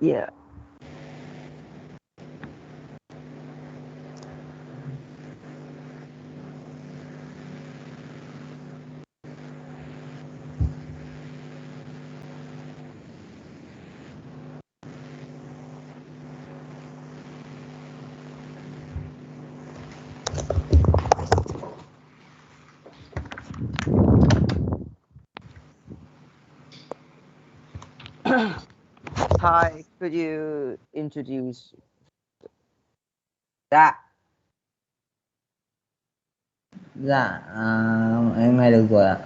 Yeah. Hi, could you introduce that? Dạ, em nghe được rồi ạ.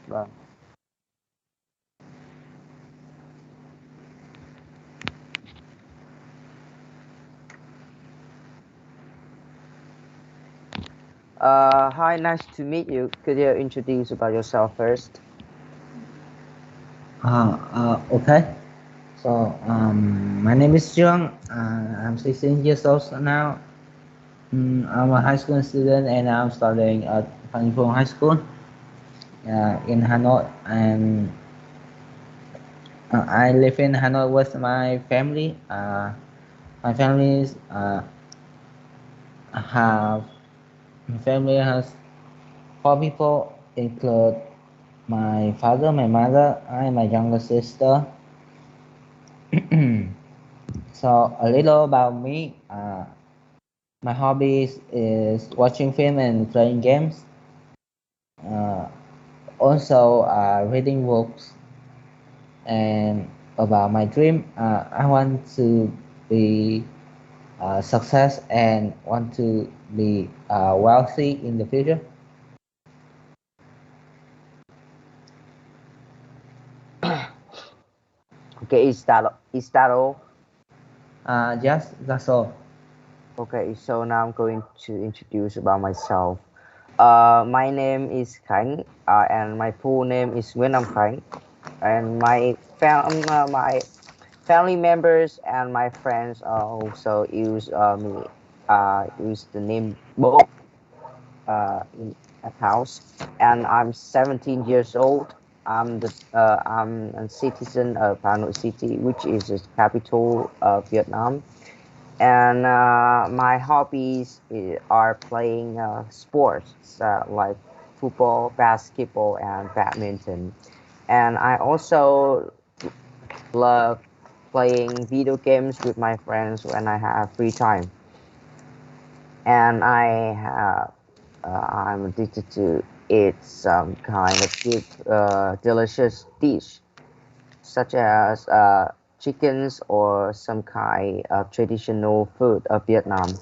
Vâng. Hi, nice to meet you. Could you introduce about yourself first? Okay. So, my name is Truong. I'm 16 years old now. I'm a high school student and I'm studying at Khanh Truong High School in Hanoi. And I live in Hanoi with my family. My family have my family has 4 people, include my father, my mother, and my younger sister. So a little about me. My hobbies is watching film and playing games. Uh, Also, reading books. And about my dream, I want to be success and want to be wealthy in the future. Okay, is that all? Yes, that's all. Okay, so now I'm going to introduce about myself. My name is Khanh, and my full name is Nguyễn Nam Khanh, and my family members and my friends also use the name Bo in at house, and I'm 17 years old. I'm a citizen of Hanoi City, which is the capital of Vietnam, and my hobbies are playing sports like football, basketball, and badminton. And I also love playing video games with my friends when I have free time. And I'm addicted to eat some kind of good, delicious dish, such as chickens or some kind of traditional food of Vietnam.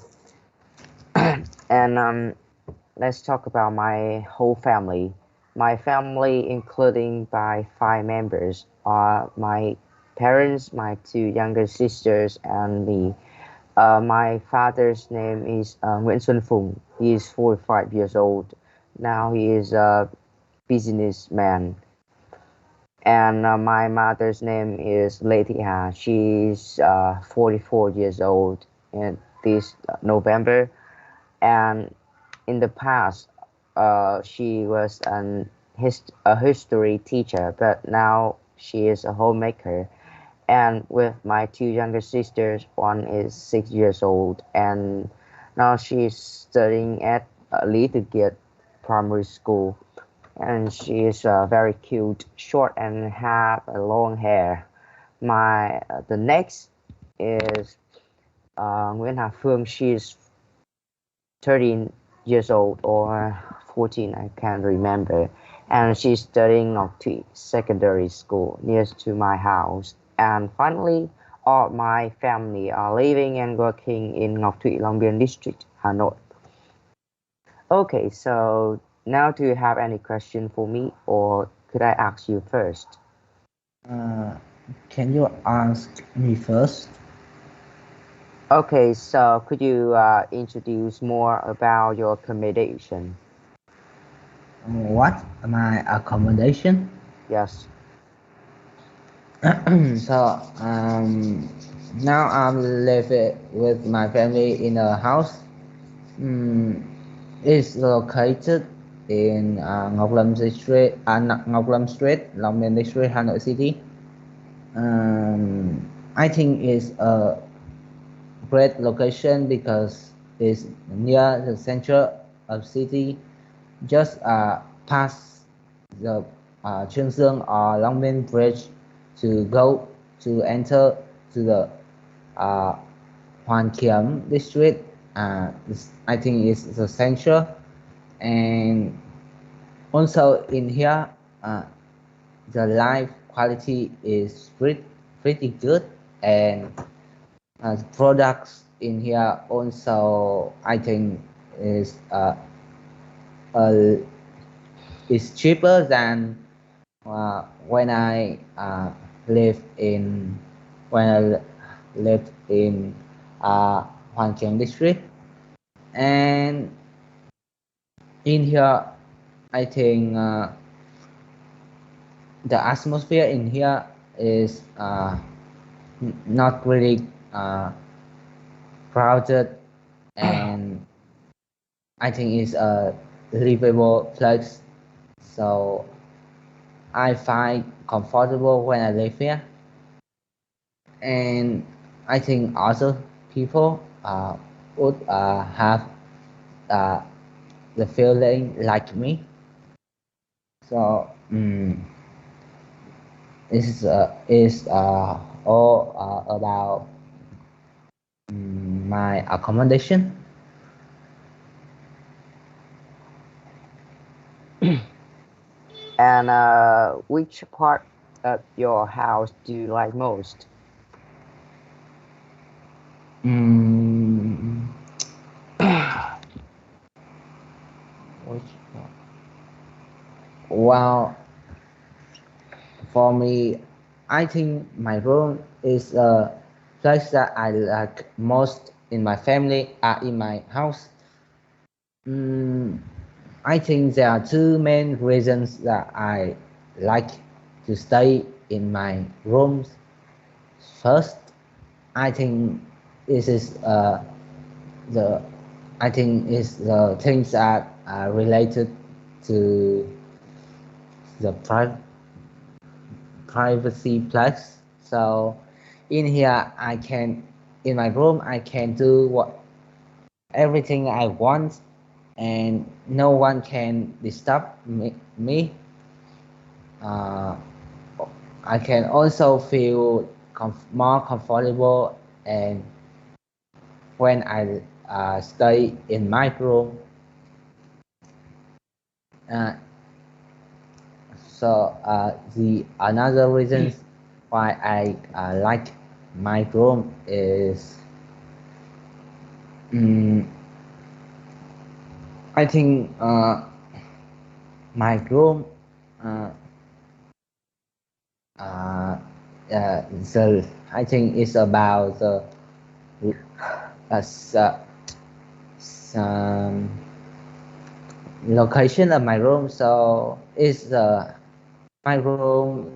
And let's talk about my whole family. My family, including by 5 members, are my parents, my two younger sisters, and me. My father's name is Nguyễn Xuân Phùng. He is 45 years old. Now he is a businessman. And my mother's name is Lê Thị Hà. She's 44 years old in this November. And In the past, she was a history teacher, but now she is a homemaker. And with my two younger sisters, one is 6 years old, and now she's studying at a little kid primary school. And she is very cute, short, and have a long hair. My the next is Nguyễn Hà Phương. She's 13 years old or 14, I can't remember. And she's studying Ngọc Thụy Secondary School near to my house. And finally, all my family are living and working in Ngọc Thụy, Long Biên district, Hà Nội. Okay, so now do you have any question for me, or could I ask you first? Uh, can you ask me first? Okay, so could you introduce more about your accommodation? What my accommodation? Yes. So now I'm living with my family in a house. Mm, it's located in Ngọc Lâm Street, Ngọc Lâm Street, Long Biên District, Hà Nội City. I think it's a great location because it's near the center of city, just past the Trương Dương or Long Biên Bridge to go to enter to the uh, Hoàn Kiếm district. I think it's the center, and also in here the life quality is pretty good, and products in here also I think is uh, is cheaper than when I live in when I lived in Hoàn Kiếm district. And in here I think the atmosphere in here is not really crowded, and I think it's a livable place, so I find comfortable when I live here. And I think other people would have uh, the feeling like me. So this is all about my accommodation. And which part of your house do you like most? Mm, which part? Well, for me, I think my room is a place that I like most in my family, in my house. Mm, I think there are two main reasons that I like to stay in my rooms. First, I think this is the I think is the things that are related to the privacy place. So in here I can in my room I can do what everything I want, and no one can disturb me. Uh, I can also feel more comfortable, and when I stay in my room. Uh, the another reasons why I like my room is um, I think my room uh, uh, so I think it's about the some location of my room. So it's my room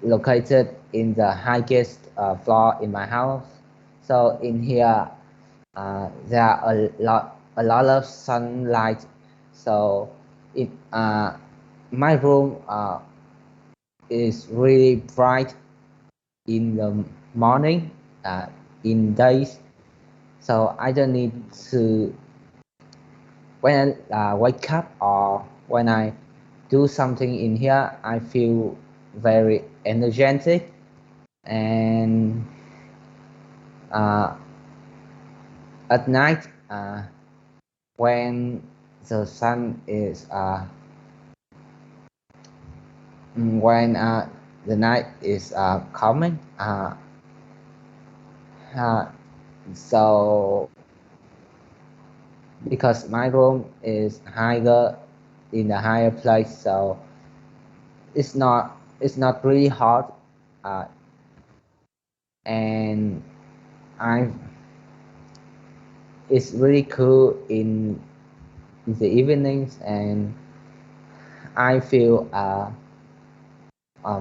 located in the highest floor in my house. So in here there are a lot a lot of sunlight, so it my room is really bright in the morning, uh, in days, so I don't need to when I wake up or when I do something in here, I feel very energetic. And uh, at night, when the sun is when the night is coming, uh, so because my room is higher in a higher place, so it's not really hot, uh, and I it's really cool in the evenings, and I feel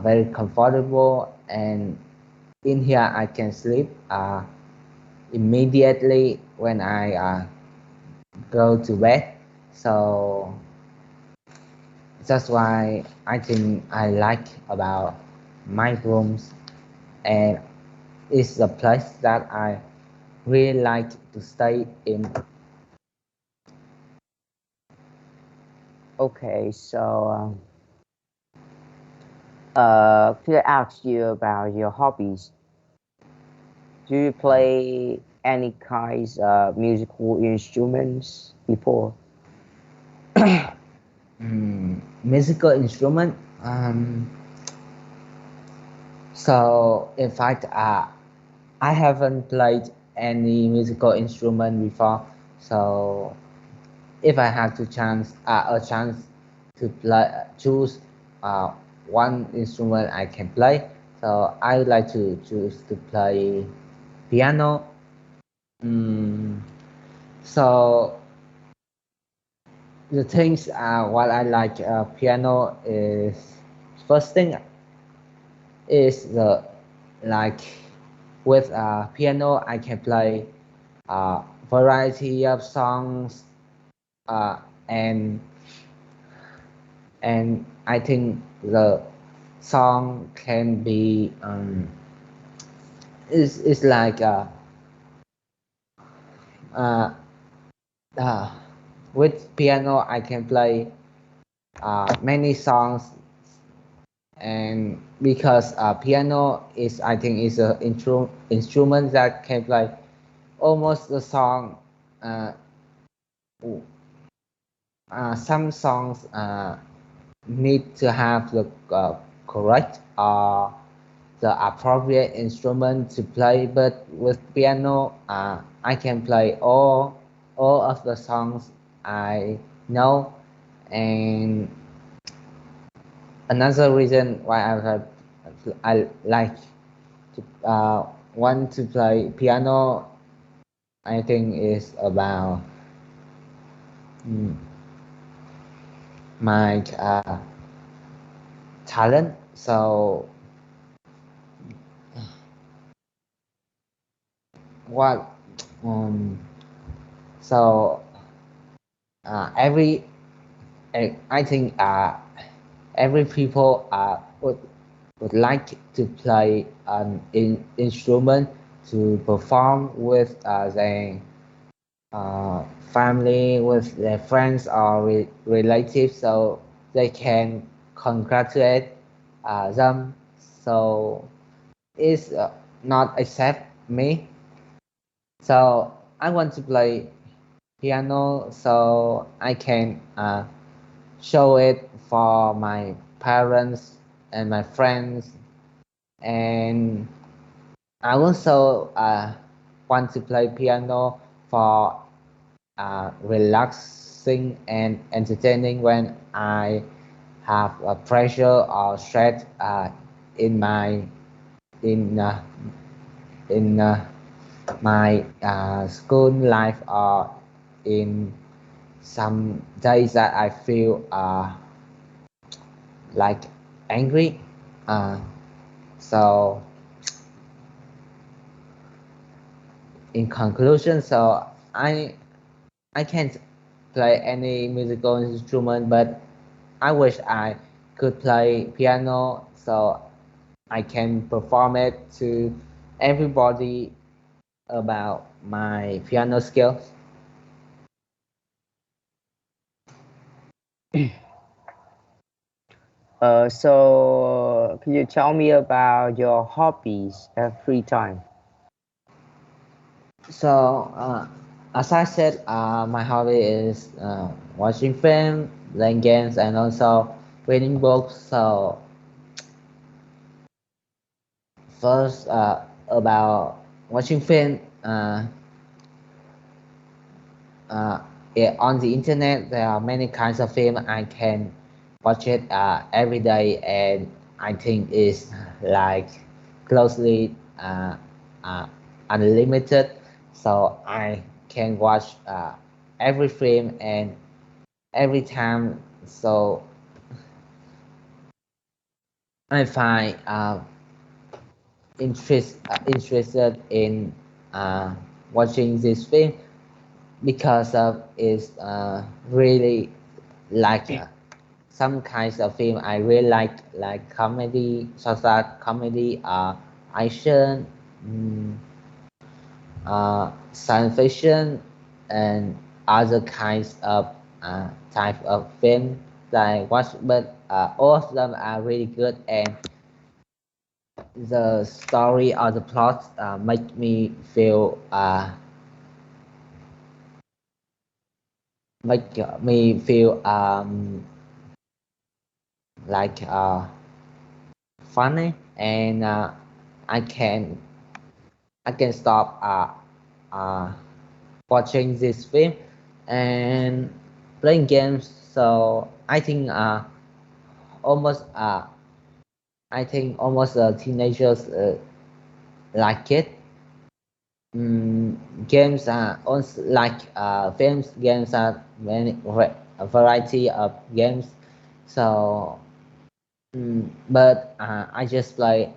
very comfortable, and in here I can sleep immediately when I go to bed. So that's why I think I like about my rooms, and it's a place that I really like to stay in. Okay, so could I ask you about your hobbies? Do you play any kinds of musical instruments before? Musical instrument. So in fact, I haven't played any musical instrument before. So if I had a chance to choose uh, one instrument I can play, so I would like to choose to play piano. Mm, so the things what I like piano is first thing is the like with piano I can play variety of songs, uh, and I think the song can be is like uh, uh, with piano I can play many songs, and because piano is I think is a instrument that can play almost the song. uh, some songs need to have the correct the appropriate instrument to play, but with piano I can play all of the songs I know. And another reason why I like to want to play piano, I think is about mm, my talent. So what um so every I think every people would like to play an instrument to perform with their family, with their friends or relatives, so they can congratulate them. So it's not except me. So I want to play piano so I can show it for my parents and my friends, and I also want to play piano for relaxing and entertaining when I have a pressure or stress in my in uh, in my school life, or in some days that I feel like angry. Uh, so in conclusion, so I I can't play any musical instrument, but I wish I could play piano so I can perform it to everybody about my piano skills. So can you tell me about your hobbies at free time? So, as I said, my hobby is watching film, playing games, and also reading books. So, first, about watching film, uh, yeah, on the internet, there are many kinds of film. I can watch it every day, and I think it's like closely uh, unlimited. So I can watch every film and every time. So I find interested in uh, watching this film because of it's really like some kinds of film I really like comedy, social comedy, action, mm, science fiction, and other kinds of type of film that I watch. But all of them are really good, and the story or the plot make me feel like funny, and I can stop watching this film and playing games. So almost I think almost teenagers like it. Mm, games are also like films. Games are a variety of games. So, but I just play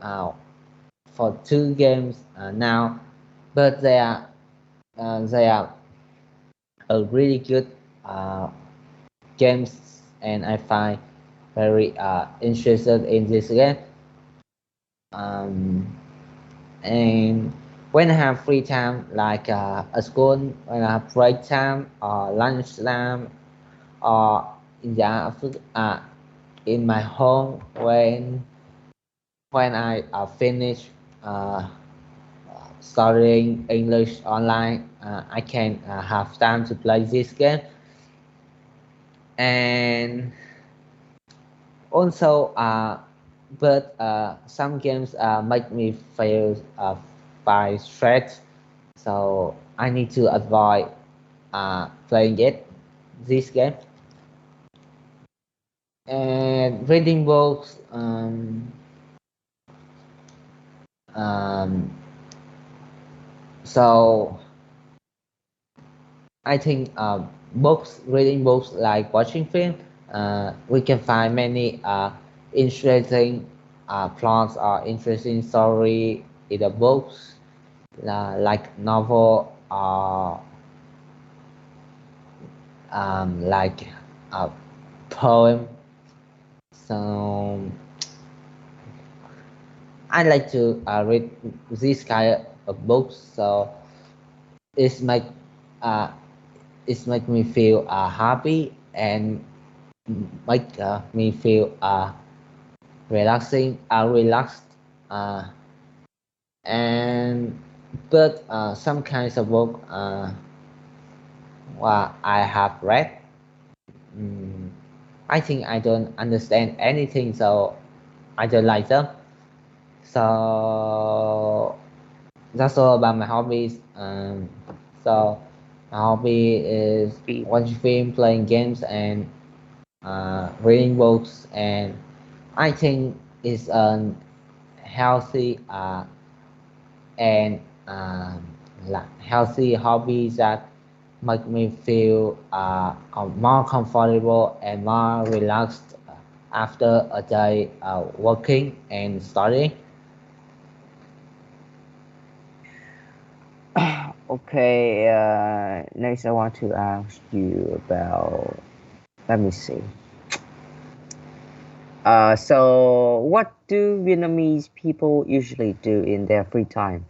for two games now, but they are a really good uh, games, and I find very interested in this game. Um, and when I have free time, like at school, when I have break time or lunch time, or in the in my home when I finish uh, studying English online, I can have time to play this game. And also but some games make me feel by stress, so I need to avoid playing this game. And reading books, um, so I think reading books like watching film, we can find many interesting plots or interesting story in the books, like novel or like a poem. So I like to read this kind of books. So it's make uh, it's make me feel happy and make me feel relaxed. Uh, and but some kinds of book I have read, mm, I think I don't understand anything, so I don't like them. So that's all about my hobbies. So my hobby is Be watching film, playing games, and reading books. And I think it's a healthy and healthy hobbies that make me feel more comfortable and more relaxed after a day working and studying. Okay, next I want to ask you about, let me see. So what do Vietnamese people usually do in their free time?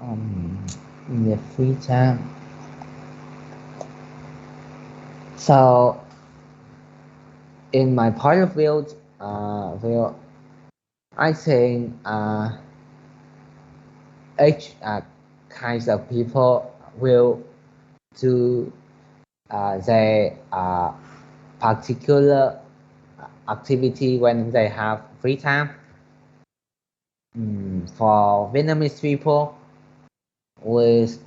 Um, in the free time. So in my point of view, well, I think each kinds of people will do their particular activity when they have free time. For Vietnamese people, with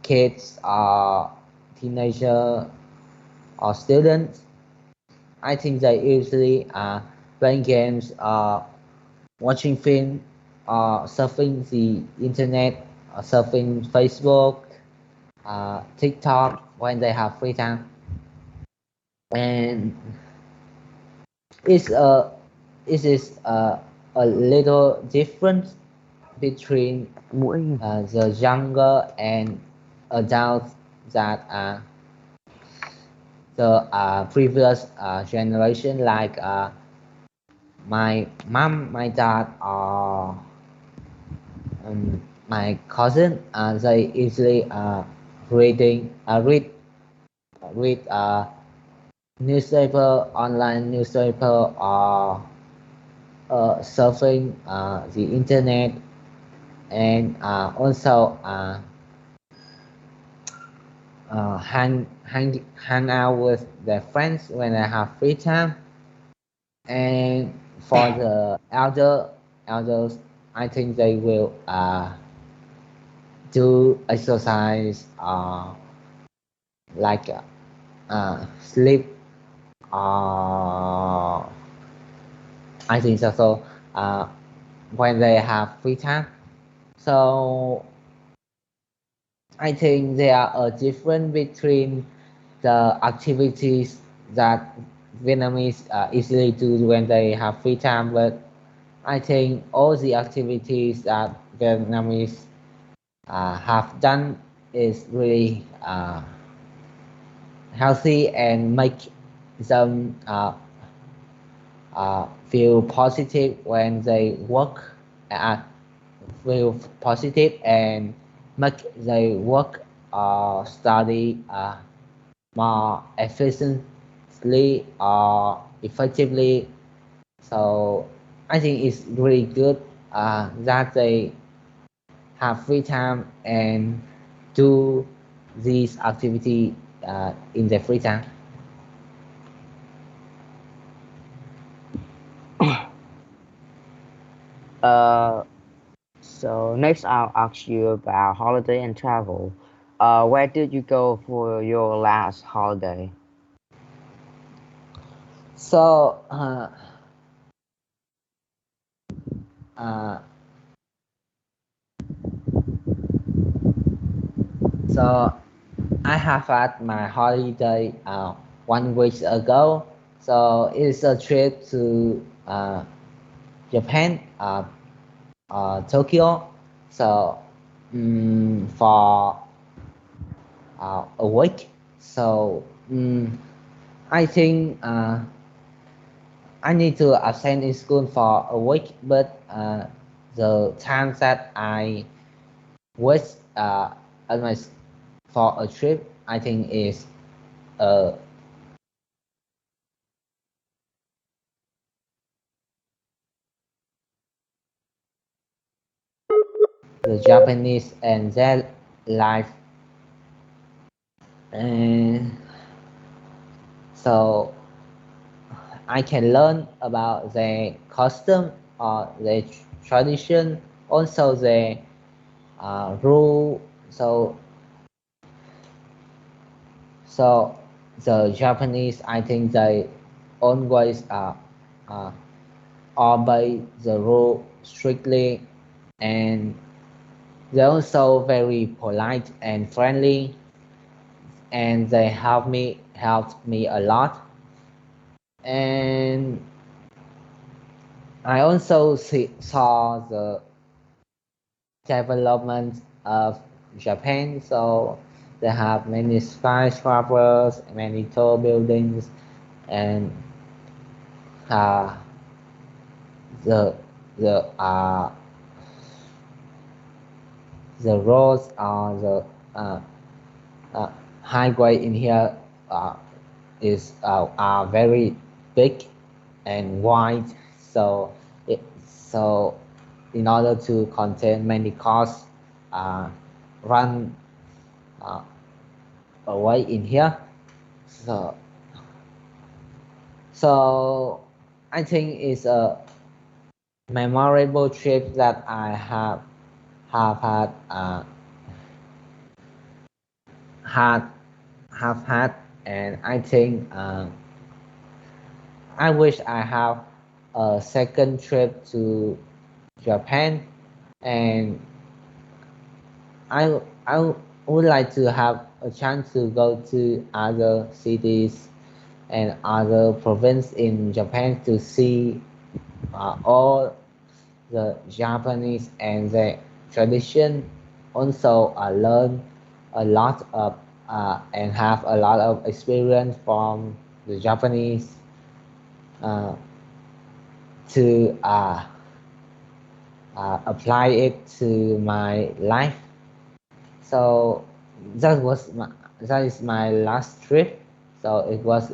kids or teenager or students, I think they usually are playing games or watching film or surfing the internet or surfing Facebook, TikTok when they have free time. And it's a it is a little different between Mũi. the younger and adults that the previous generation, like my mom, my dad, or my cousin. They usually read newspaper, online newspaper, or surfing the internet, and also hang out with their friends when they have free time. And for the elders, I think they will do exercise, like sleep. Uh, I think so. So when they have free time, so I think there are a difference between the activities that Vietnamese easily do when they have free time, but I think all the activities that Vietnamese have done is really healthy and make them feel positive when they work, uh, feel positive and make their work or study more efficiently or effectively. So I think it's really good that they have free time and do these activity in their free time. Uh, so next I'll ask you about holiday and travel. Where did you go for your last holiday? So uh, so I have had my holiday 1 week ago. So it's a trip to Japan, Tokyo. So for a week. So I think I need to absent in school for a week, but the time that I was at my for a trip, I think is uh, the Japanese and their life, and so I can learn about their custom or their tradition, also their rule. So the Japanese, I think they always uh, obey the rule strictly, and they're also very polite and friendly, and they helped me a lot. And I also saw development of Japan. So they have many skyscrapers, many tall buildings, and uh, the the uh, the roads or the uh, uh, highway in here uh, are very big and wide. So so in order to contain many cars uh, run uh, away in here. So so I think it's a memorable trip that I have had have had, and I think I wish I have a second trip to Japan, and I would like to have a chance to go to other cities and other province in Japan to see all the Japanese and the tradition. Also, I learn a lot of and have a lot of experience from the Japanese uh, to apply it to my life. So that was that is my last trip. So it was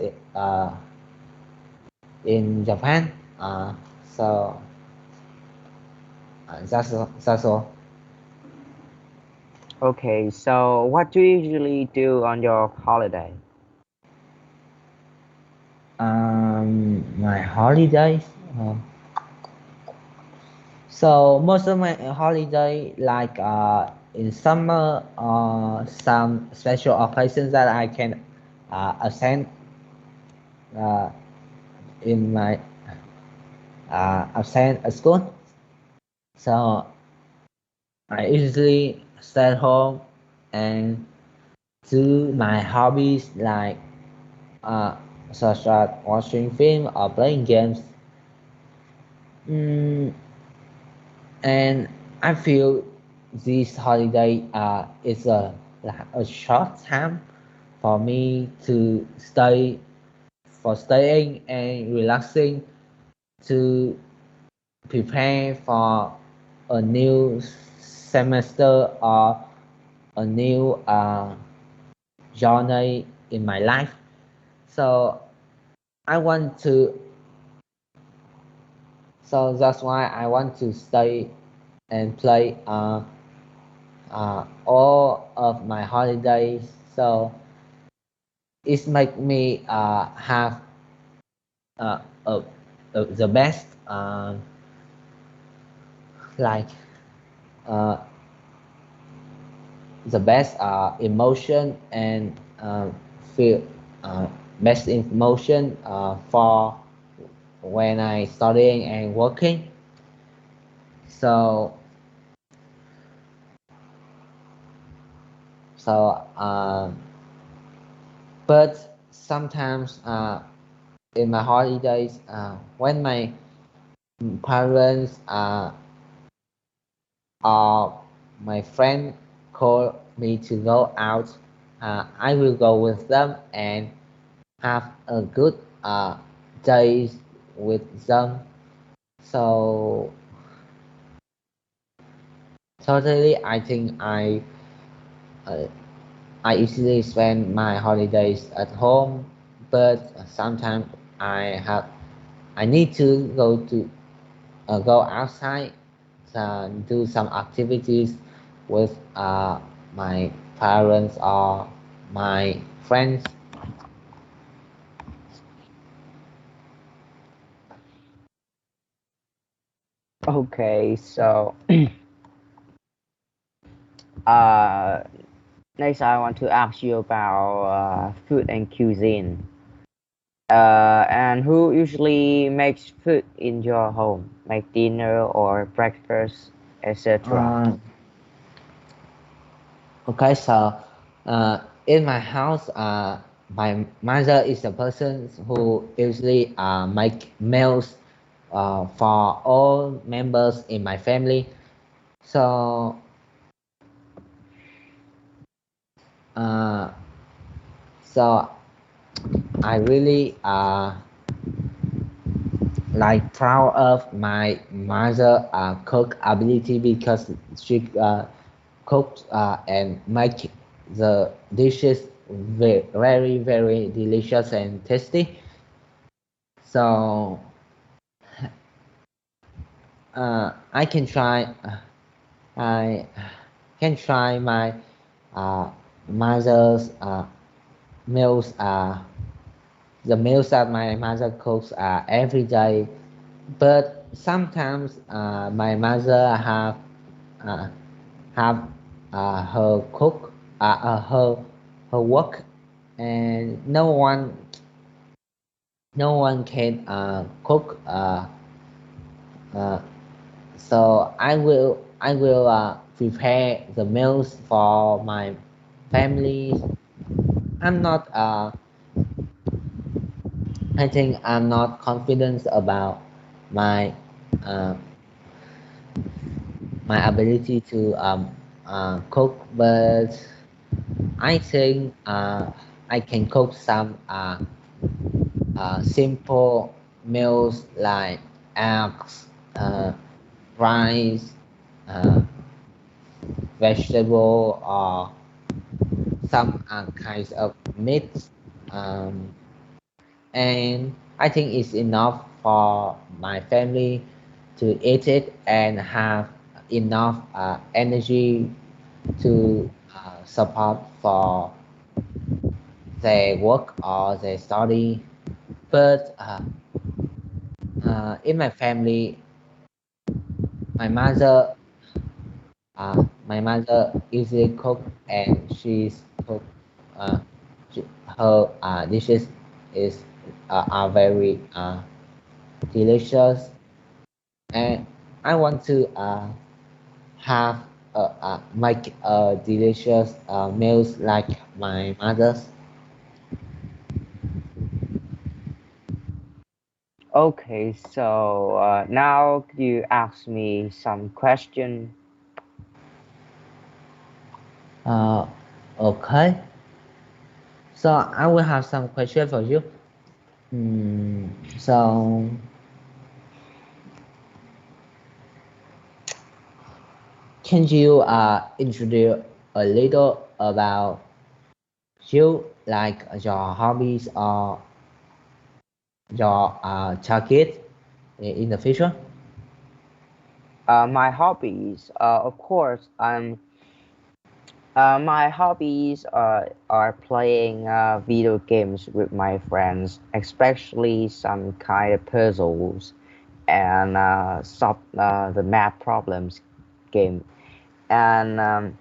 in Japan. So that's all. Okay, so what do you usually do on your holiday? My holidays. So most of my holiday, like in summer, some special occasions that I can attend uh, in my attend at school. So I usually stay at home and do my hobbies like uh, such as watching film or playing games. Mm, and I feel this holiday is a short time for me to stay for staying and relaxing to prepare for a new semester or a new journey in my life. So I want to so that's why I want to stay and play all of my holidays. So it make me have uh, uh, the best like uh, the best emotion and feel uh, best emotion for when I studying and working. So so but sometimes in my holidays when my parents or my friend call me to go out, I will go with them and have a good days with them. So totally, I think uh, I usually spend my holidays at home, but sometimes I have I need to go outside do some activities with my parents or my friends. Okay, so uh, next I want to ask you about food and cuisine. And who usually makes food in your home, like dinner or breakfast, etc.? Uh, okay, so in my house, my mother is the person who usually make meals for all members in my family. So uh, so I really like proud of my mother cook ability because she cooks and make the dishes very delicious and tasty. So I can try I can try my uh, mother's meals the meals that my mother cooks every day, but sometimes my mother uh, have her cook her work, and no one can cook. Uh, so I will prepare the meals for my family. I'm not I think I'm not confident about my uh, my ability to cook, but I think I can cook some simple meals like eggs, rice, uh, vegetable, or some kinds of meat. Um, and I think it's enough for my family to eat it and have enough energy to support for their work or their study. But in my family, my mother my mother usually cook, and she's cook uh, her dishes is are very delicious, and I want to have make delicious meals like my mother's. Okay, so now you ask me some question. Uh, okay, so I will have some question for you. So can you introduce a little about you, like your hobbies or your target in the future? My hobbies, of course, my hobbies are playing video games with my friends, especially some kind of puzzles and solve the math problems game. And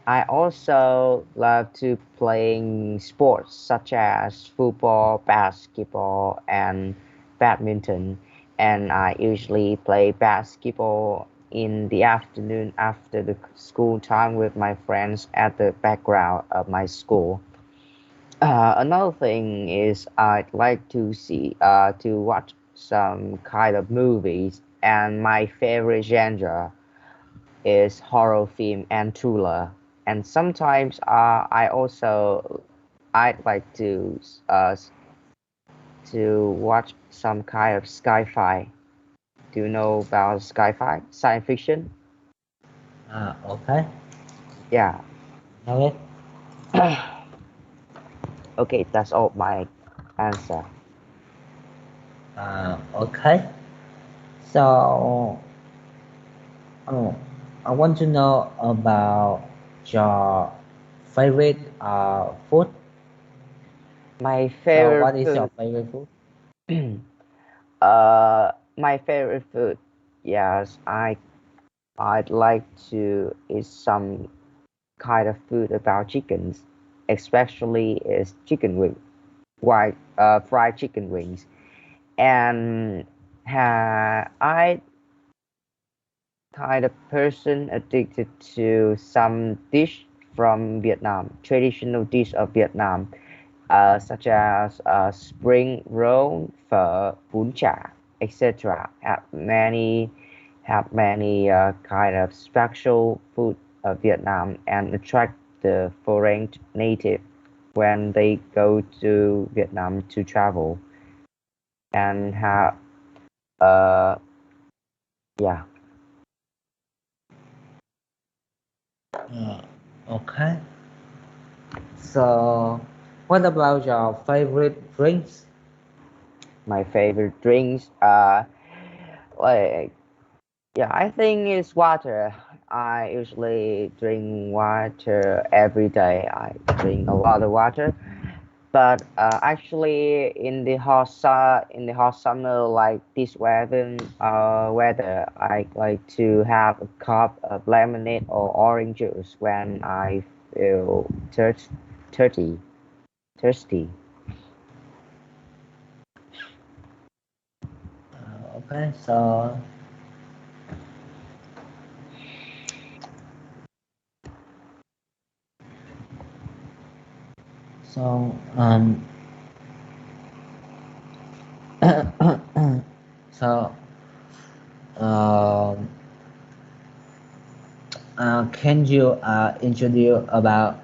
I also love to playing sports such as football, basketball, and badminton. And I usually play basketball in the afternoon after the school time with my friends at the background of my school. Another thing is I'd like to watch some kind of movies, and my favorite genre is horror film and thriller. And sometimes I'd like to watch some kind of sci-fi. Do you know about sci-fi? Science fiction? Okay, Yeah. know it. Okay, that's all my answer. Okay, so oh, I want to know about your favorite food. My So favorite what is your food. favorite food? My favorite food. Yes, I'd like to eat some kind of food about chickens, especially is chicken wing, white fried chicken wings. And I kind of person addicted to some dish from Vietnam, traditional dish of Vietnam, such as spring roll, phở, bún chả, etc. Have many have many kind of special food of Vietnam and attract the foreign native when they go to Vietnam to travel and have uh yeah. Uh, okay. So, what about your favorite drinks? My favorite drinks like yeah, I think it's water. I usually drink water every day. I drink a lot of water. But actually, in the hot summer like this weather, I like to have a cup of lemonade or orange juice when I feel thirsty. Thirsty. Okay, so so um, can you introduce about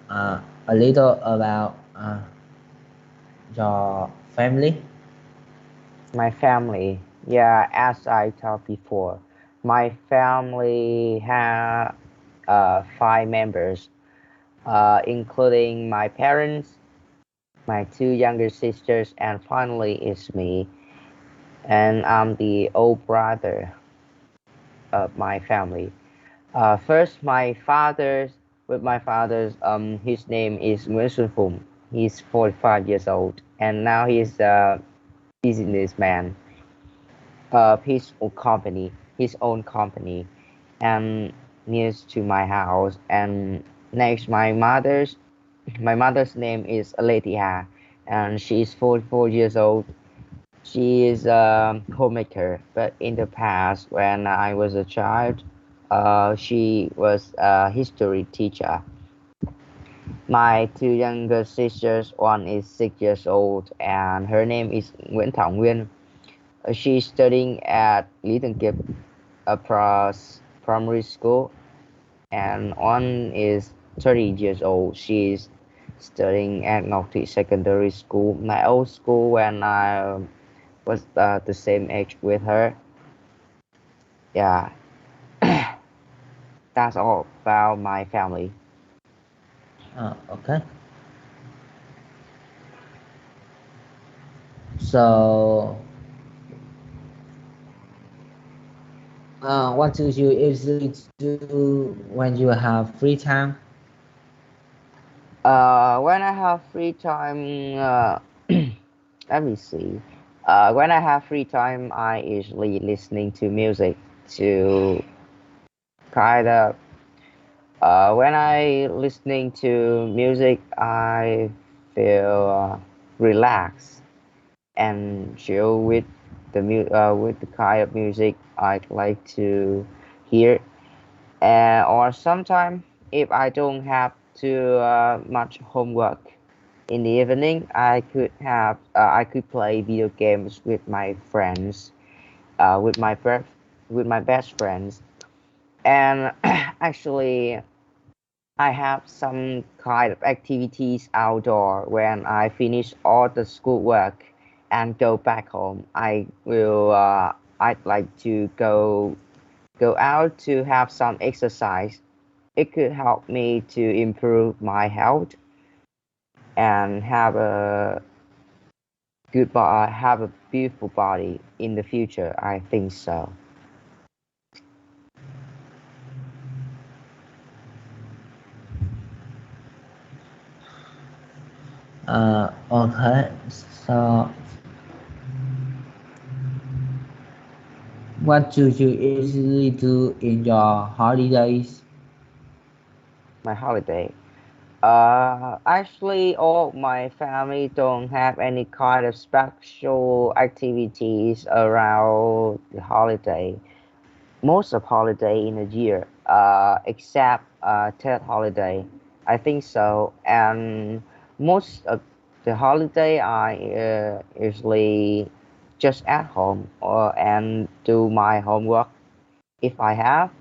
a little about your family? My family, yeah, as I talked before, my family have five members, including my parents, my two younger sisters, and finally is me. And I'm the old brother of my family. First, my father's, his name is Nguyễn Xuân Phùng. He's 45 years old, and now he's a businessman of his own company, and nears to my house. And next, my mother's name is Aletia, and she's 44 years old. She is a homemaker, but in the past, when I was a child, she was a history teacher. My two younger sisters, one is 6 years old, and her name is Nguyễn Thảo Nguyên. She's studying at Lý Thường Kiệt primary school, and one is 30 years old. She's studying at Ngọc Thị Secondary School, my old school when I was the same age with her. Yeah, that's all about my family. Okay. So, what do you usually do when you have free time? When I have free time, let me see. When I have free time, I usually listening to music to kind of. When I listening to music, I feel relaxed and chill with with the kind of music I like to hear. Or sometimes if I don't have too much homework in the evening, I could play video games with my friends, with with my best friends. And actually, I have some kind of activities outdoor when I finish all the schoolwork and go back home. I'd like to go out to have some exercise. It could help me to improve my health and have a beautiful body in the future. I think so. Okay. So, what do you usually do in your holidays? My holiday. Actually, all my family don't have any kind of special activities around the holiday. Most of holiday in a year, except third holiday, I think so. And most of the holiday, I usually just at home or and do my homework. if I have,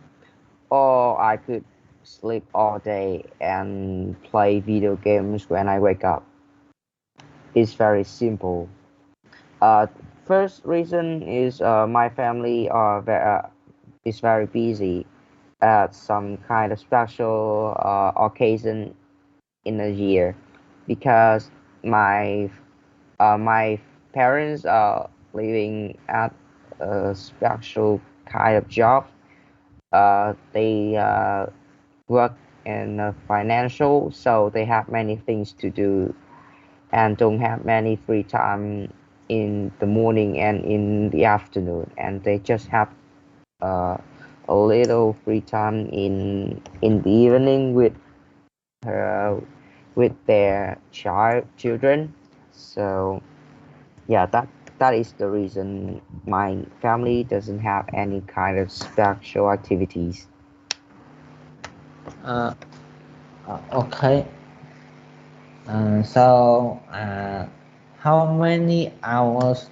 or I could sleep all day and play video games when I wake up. It's very simple. Uh, First reason is my family is very busy at some kind of special occasion in a year because my my parents are living at a special kind of job. They work in financial, so they have many things to do and don't have many free time in the morning and in the afternoon, and they just have uh, a little free time in the evening uh, with their children. So yeah, that is the reason my family doesn't have any kind of special activities. Uh, okay. So, how many hours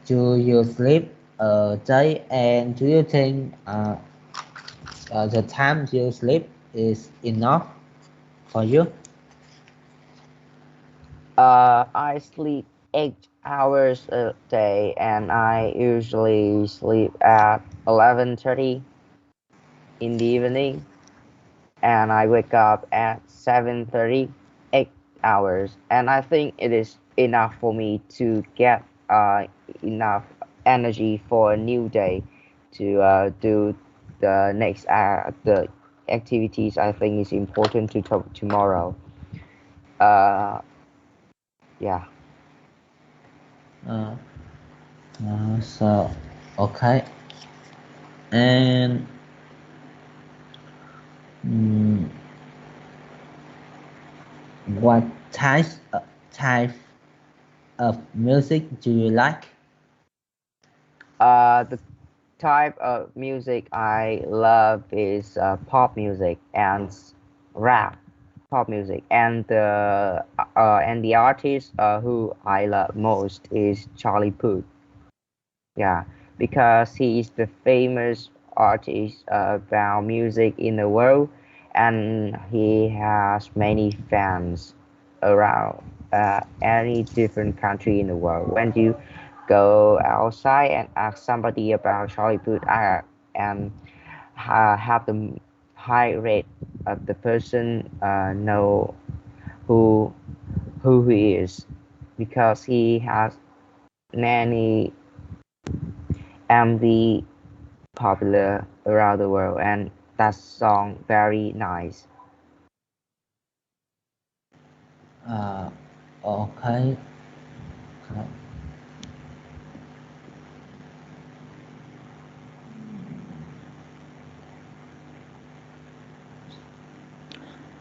do you sleep a day, and do you think the time you sleep is enough for you? I sleep 8 hours a day, and I usually sleep at 11:30 in the evening, and I wake up at 7:30. 8 hours, and I think it is enough for me to get enough energy for a new day to do the activities I think is important to talk tomorrow. Uh, yeah. Uh, so, okay. And mm, what type of music do you like? The type of music I love is pop music and rap. Pop music, and the artist who I love most is Charlie Puth. Yeah, because he is the famous artist about music in the world, and he has many fans around any different country in the world. When you go outside and ask somebody about Charlie Puth, and have the high rate of the person know who who he is, because he has many MV popular around the world, and that song very nice. Uh, okay.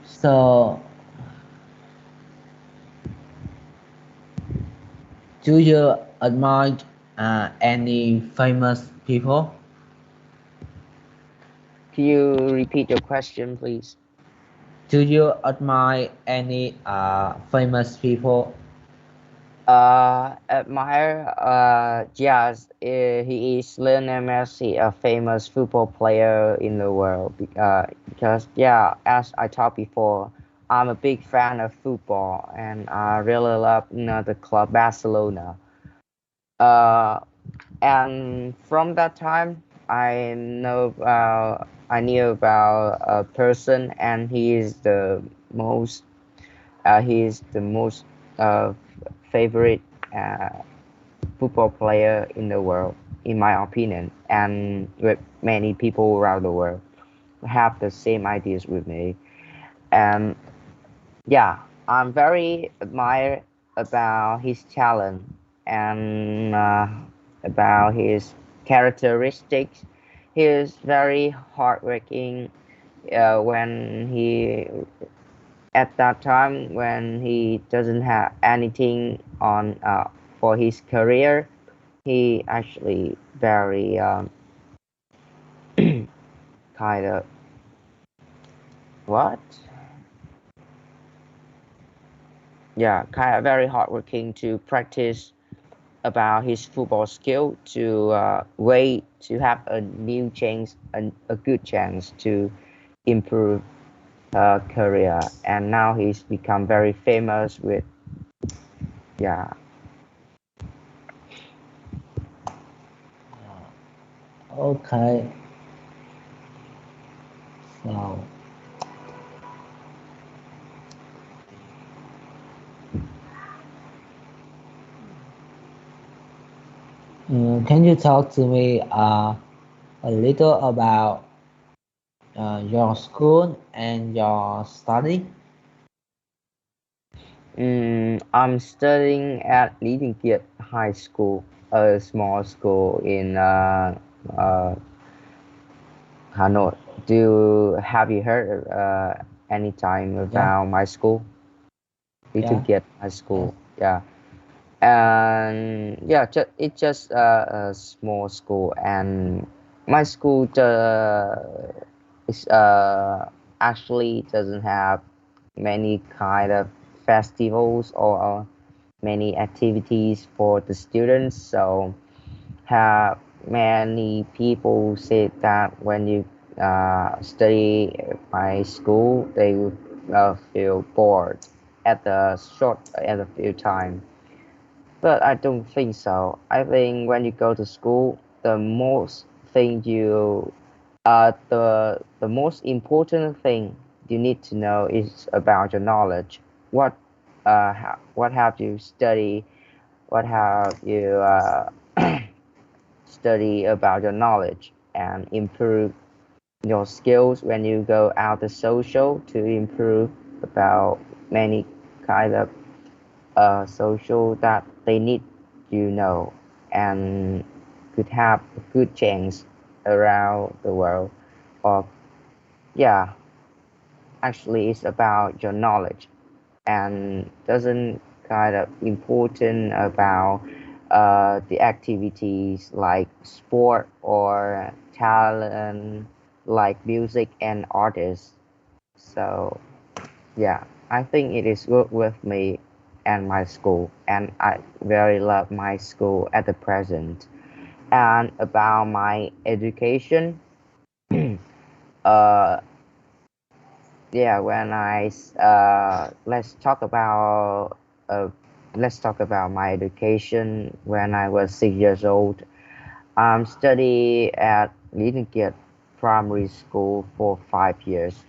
So, do you admire any famous people? Can you repeat your question, please? Do you admire any famous people? Admire, yes, he is Lionel Messi, a famous football player in the world. Because, yeah, as I talked before, I'm a big fan of football, and I really love, the club Barcelona. Uh, and from that time, I knew about a person, and he is the most uh, favorite uh, football player in the world, in my opinion, and with many people around the world have the same ideas with me. And yeah, I'm very admire about his talent and about his characteristics. He is very hardworking when he at that time when he doesn't have anything on for his career. He actually very kind of what? Yeah, kind of very hardworking to practice about his football skill to wait to have a new chance, a good chance to improve her career, and now he's become very famous with yeah. Okay, so can you talk to me a little about your school and your study? I'm studying at Leading High School, a small school in uh, Hanoi. Have you heard any time Yeah, about my school? Little yeah, Kiat High School, yes. yeah, and yeah, it's just a small school, and my school is actually doesn't have many kind of festivals or many activities for the students. So have many people say that when you study at my school, they will feel bored at the few time. But I don't think so. I think when you go to school, the most thing you the most important thing you need to know is about your knowledge. What have you studied? What have you study about your knowledge and improve your skills when you go out the social to improve about many kind of social that they need you know and could have a good chance around the world or yeah, actually it's about your knowledge and doesn't kind of important about the activities like sport or talent like music and artists. So yeah, I think it is good with me and my school, and I very love my school at the present. And about my education, uh, yeah, uh, let's talk about my education. When I was 6 years old, I'm study at Kiat Primary School for 5 years,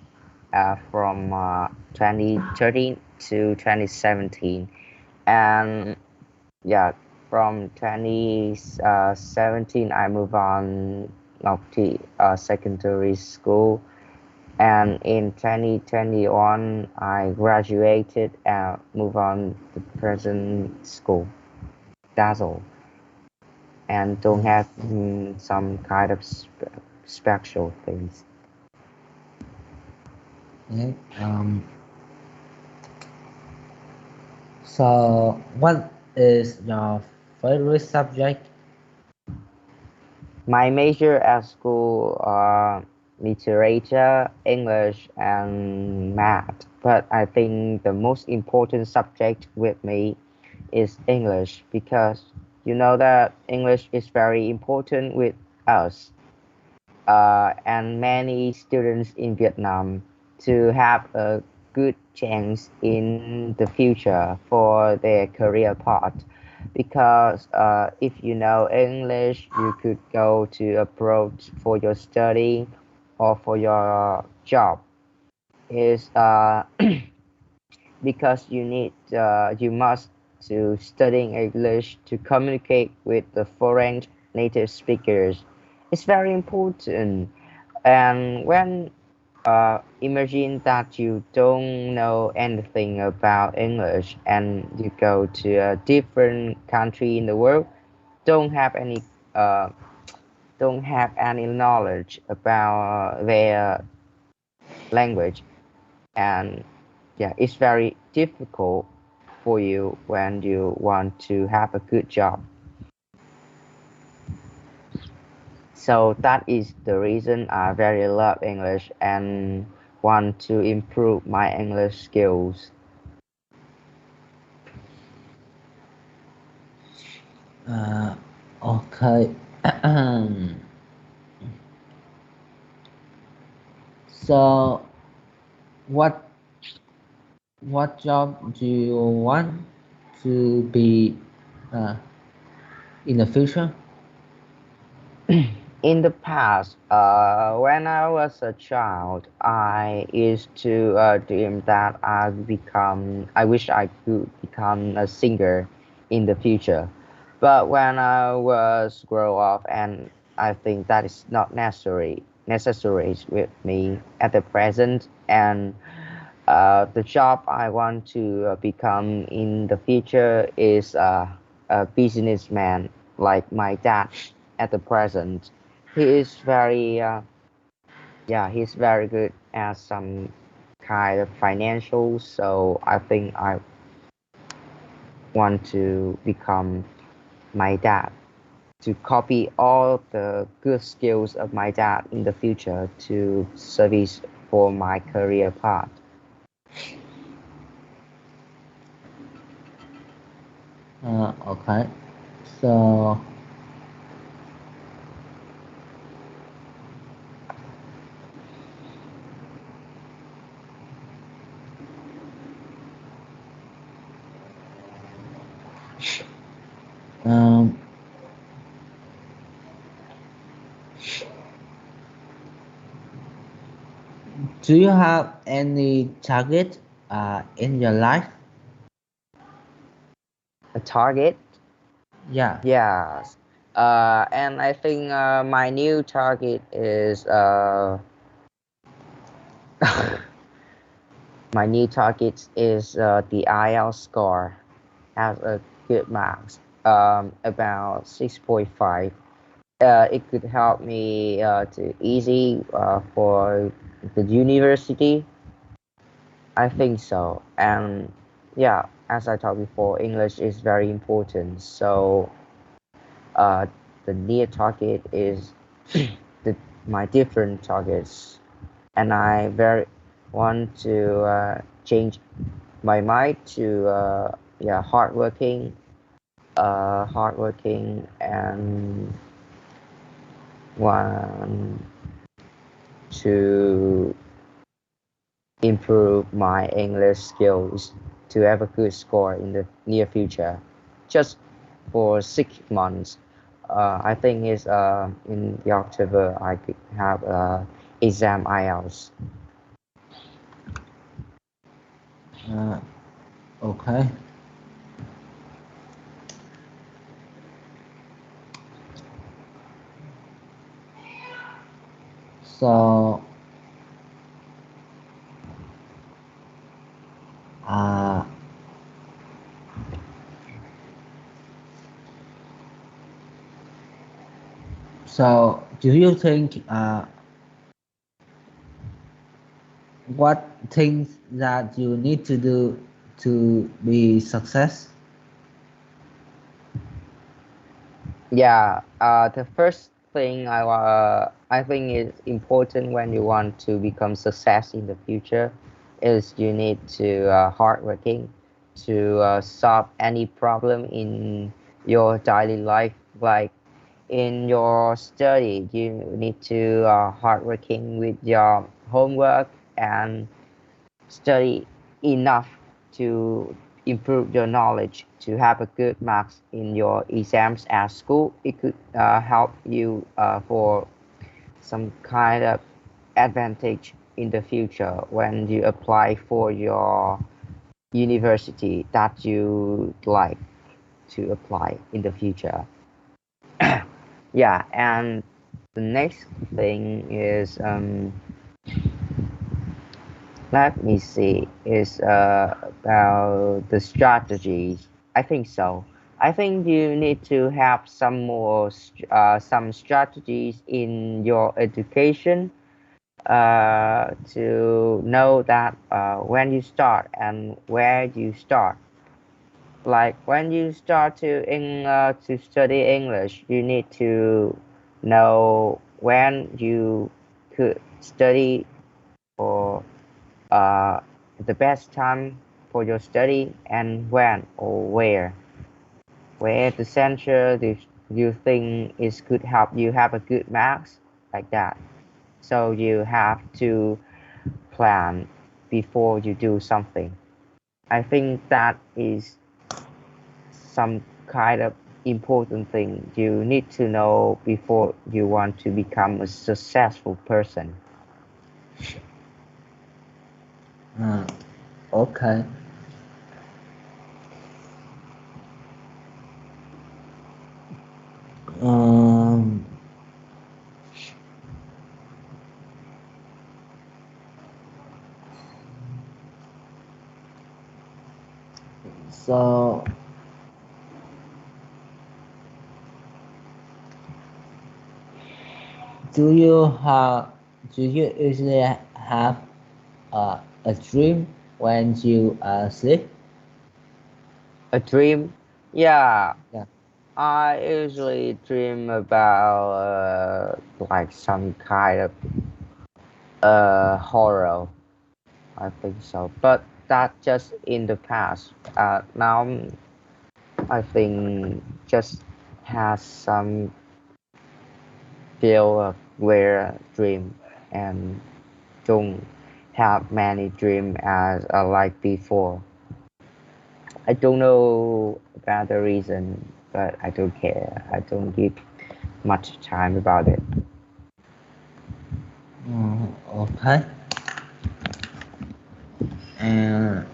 from 2013 to 2017, and yeah, from 2017 I move on to secondary school, and in 2021 I graduated and move on to present school. That's all, and don't Mm, have some kind of special things. okay. So what is your favorite subject? My major at school are literature, English, and math. But I think the most important subject with me is English because you know that English is very important with us and many students in Vietnam to have a good chance in the future for their career path. Because if you know English, you could go to abroad for your study or for your job. Is because you must to studying English to communicate with the foreign native speakers. It's very important, and when imagine that you don't know anything about English and you go to a different country in the world, don't have any uh, don't have any knowledge about their language, and yeah, it's very difficult for you when you want to have a good job. So that is the reason I very love English and want to improve my English skills. Uh, okay. So, what what job do you want to be uh, in the future? In the past, when I was a child, I used to dream that I wish I could become a singer in the future. But when I was grow up, and I think that is not necessary with me at the present, and the job I want to become in the future is a businessman like my dad at the present. He is he's very good at some kind of financial, so I think I want to become my dad, to copy all the good skills of my dad in the future to service for my career path. Okay. So, um, do you have any target in your life? A target. Yeah. Yes. And I think my new target is my new target is the IELTS score has a good marks, about 6.5. It could help me to easy for the university. I think so. And yeah, as I talked before, English is very important. So uh, the near target is the, my different targets, and I very want to change my mind to hardworking and want to improve my English skills to have a good score in the near future. Just for 6 months, I think is in the October I could have exam IELTS. Uh, okay. So, uh, do you think what things that you need to do to be success? Yeah, the first thing I think is important when you want to become success in the future is you need to hardworking to solve any problem in your daily life. Like in your study, you need to hardworking with your homework and study enough to improve your knowledge to have a good marks in your exams at school. It could help you for some kind of advantage in the future when you apply for your university that you like to apply in the future. Yeah, and the next thing is let me see. Is about the strategies. I think so. I think you need to have some strategies in your education to know that when you start and where you start. Like when you start to study English, you need to know when you could study for uh, the best time for your study and when or where. where the center do you think is could help you have a good marks like that. So you have to plan before you do something. I think that is some kind of important thing you need to know before you want to become a successful person. Uh, okay. Um, so do you have do you usually have a dream when you sleep? A dream? Yeah, Yeah. I usually dream about like some kind of horror. I think so, but that just in the past. Now I think just has some feel of where dream and don't have many dream as like before. I don't know about the reason, but I don't care. I don't give much time about it. Okay. And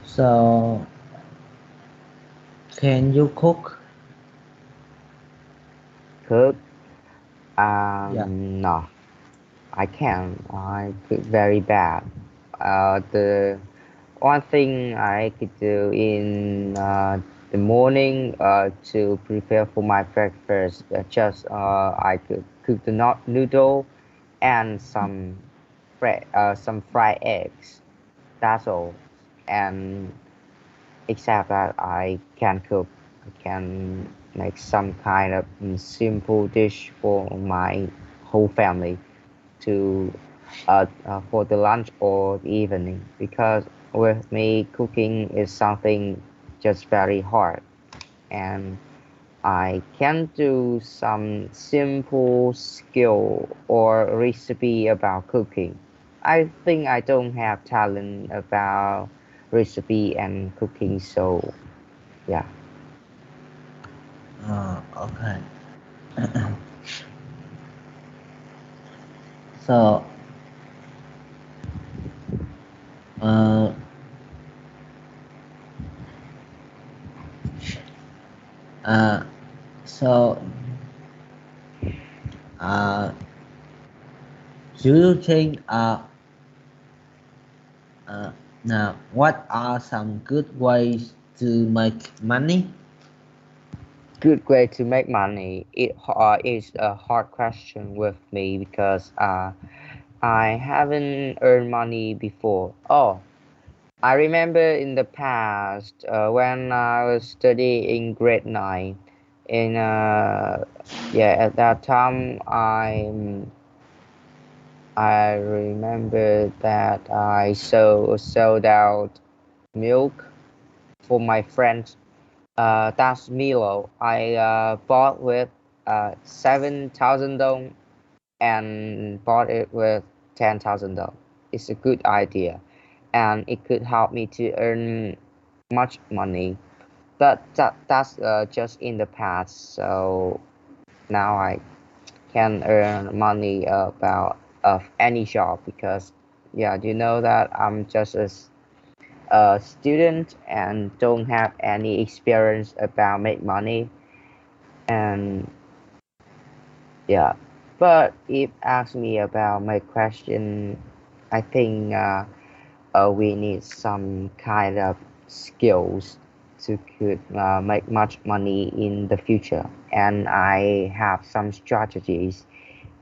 so, can you cook? Cook? Yeah. No, I can't. I cook very bad. The one thing I could do in the morning to prepare for my breakfast, just I could cook the noodle and some fried eggs. That's all. And except that I can cook, I can make some kind of simple dish for my whole family to for the lunch or the evening, because with me cooking is something just very hard, and I can do some simple skill or recipe about cooking. I think I don't have talent about recipe and cooking, so yeah. Okay. So, uh, uh, so, uh, do you think uh, now what are some good ways to make money? Good way to make money. It is a hard question with me because I haven't earned money before. Oh, I remember in the past when I was studying in grade 9. In yeah, at that time I remember that I sold out milk for my friends. That's Milo. I bought with 7,000 dong and bought it with 10,000 dong. It's a good idea, and it could help me to earn much money. But that's just in the past. So now I can earn money about of any job because yeah, you know that I'm just a student and don't have any experience about make money, and yeah. But if ask me about my question, I think we need some kind of skills to could make much money in the future, and I have some strategies.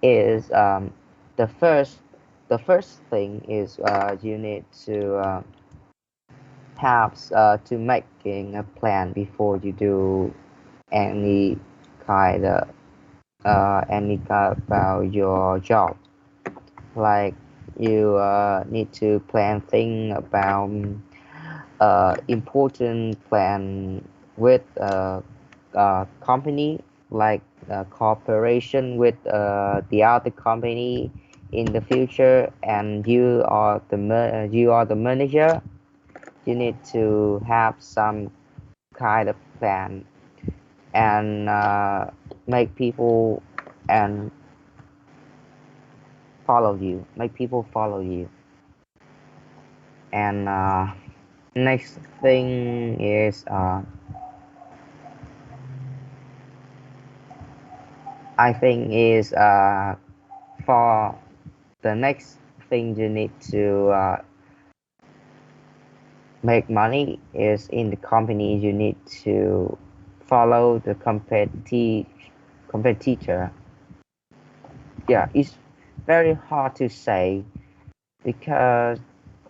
Is the first the first thing is you need to have to making a plan before you do any kind of any kind about your job, like You need to plan thing about important plan with company like cooperation with the other company in the future, and you are the manager. You need to have some kind of plan and make people and make people follow you. And next thing is I think is for the next thing you need to make money is in the company. You need to follow the competitor. Yeah, it's very hard to say because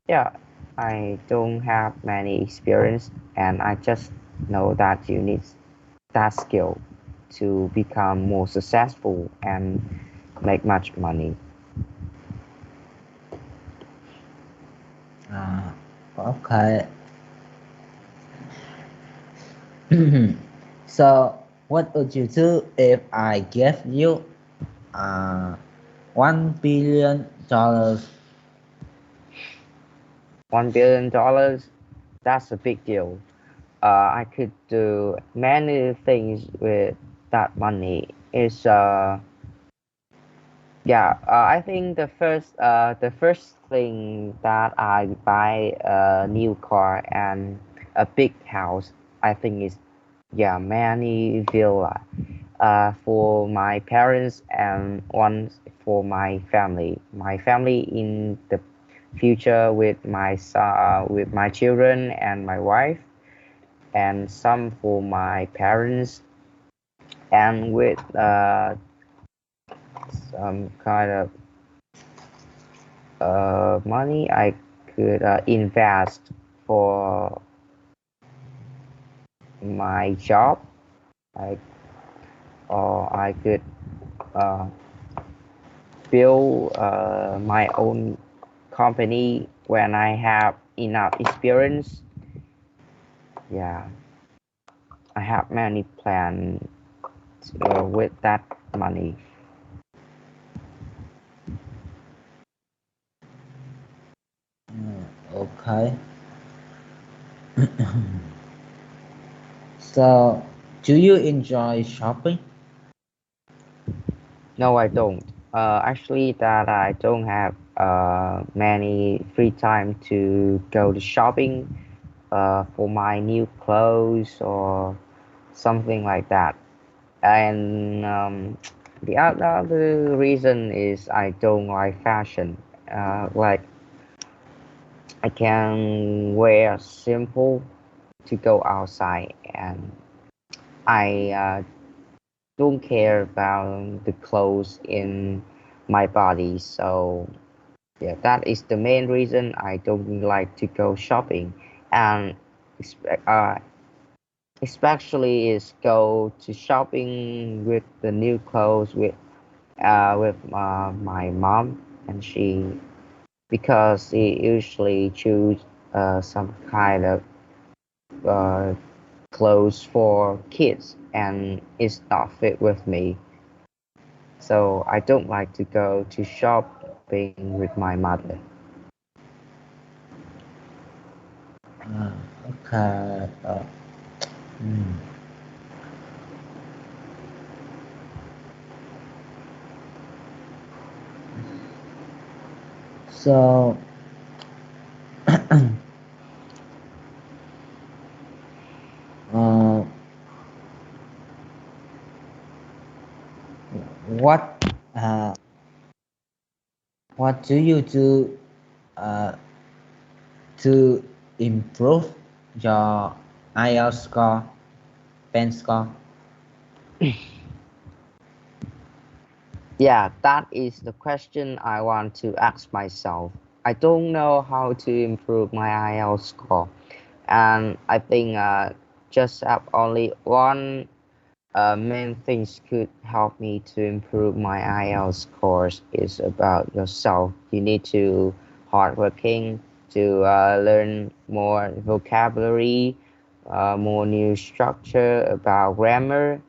yeah, I don't have many experience, and I just know that you need that skill to become more successful and make much money. Okay. So, what would you do if I gave you uh, $1 billion? $1 billion, that's a big deal. I could do many things with that money. Is yeah, I think the first thing that I buy a new car and a big house. I think is yeah, many villa for my parents and one for my family. My family in the future with with my children and my wife, and some for my parents, and with some kind of money I could invest for my job, like, or I could uh, build my own company when I have enough experience. Yeah, I have many plans with that money. Okay. So, do you enjoy shopping? No, I don't. Actually, that I don't have many free time to go to shopping for my new clothes or something like that. And the other reason is I don't like fashion. Like I can wear simple to go outside, and I don't care about the clothes in my body. So yeah, that is the main reason I don't like to go shopping, and especially is go to shopping with the new clothes with my mom, and she because she usually choose some kind of uh, clothes for kids, and it's not fit with me. So I don't like to go to shopping with my mother. Okay. Hmm. So, uh, what uh, what do you do uh, to improve your IELTS score, pen score? Yeah, that is the question I want to ask myself. I don't know how to improve my IELTS score, and I think just have only one Main things could help me to improve my IELTS scores is about yourself. You need to hardworking to learn more vocabulary, more new structure about grammar,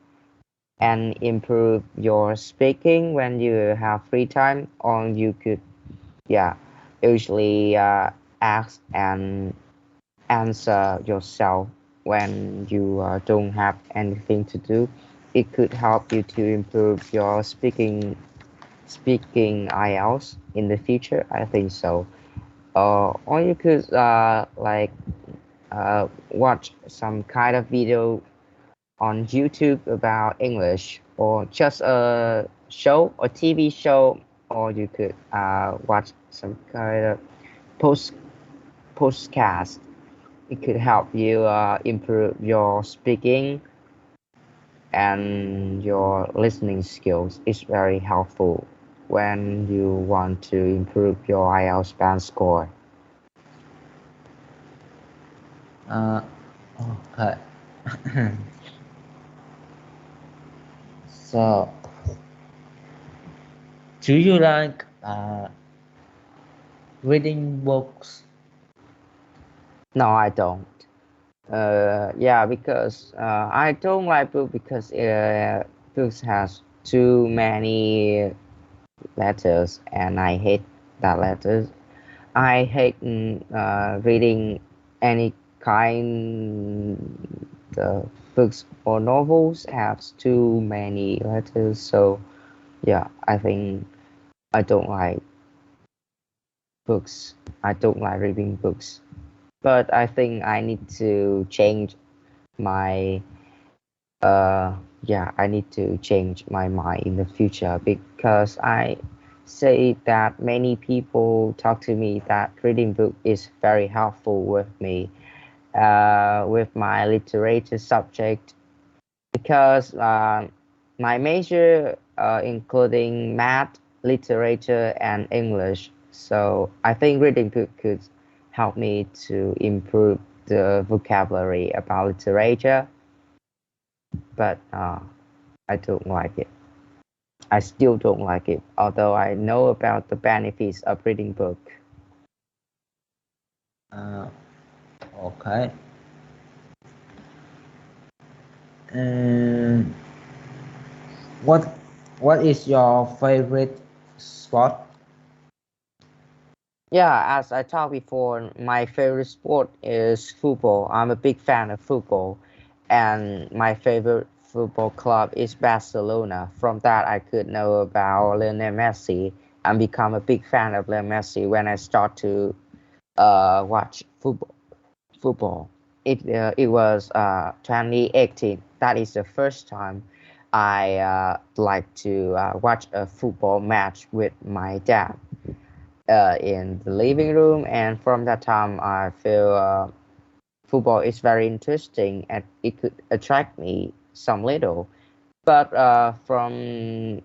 and improve your speaking when you have free time. Or you could, yeah, usually ask and answer yourself when you don't have anything to do. It could help you to improve your speaking IELTS in the future. I think so. Or you could watch some kind of video on YouTube about English, or just a show or TV show, or you could watch some kind of post postcast. It could help you improve your speaking and your listening skills. It's very helpful when you want to improve your IELTS band score. Uh, okay. So, do you like reading books? No, I don't. Yeah, because I don't like book because books has too many letters, and I hate that letters. I hate reading any kind of books or novels has too many letters. So yeah, I think I don't like books. I don't like reading books. But I think I need to change my yeah, I need to change my mind in the future because I say that many people talk to me that reading book is very helpful with my literature subject because my major including math, literature, and English. So I think reading book could help me to improve the vocabulary about literature, but I don't like it. I still don't like it, although I know about the benefits of reading book. Uh, okay. And what what is your favorite sport? Yeah, as I talked before, my favorite sport is football. I'm a big fan of football, and my favorite football club is Barcelona. From that, I could know about Lionel Messi and become a big fan of Lionel Messi when I start to watch football. It was 2018. That is the first time I like to watch a football match with my dad in the living room, and from that time I feel football is very interesting and it could attract me some little. But from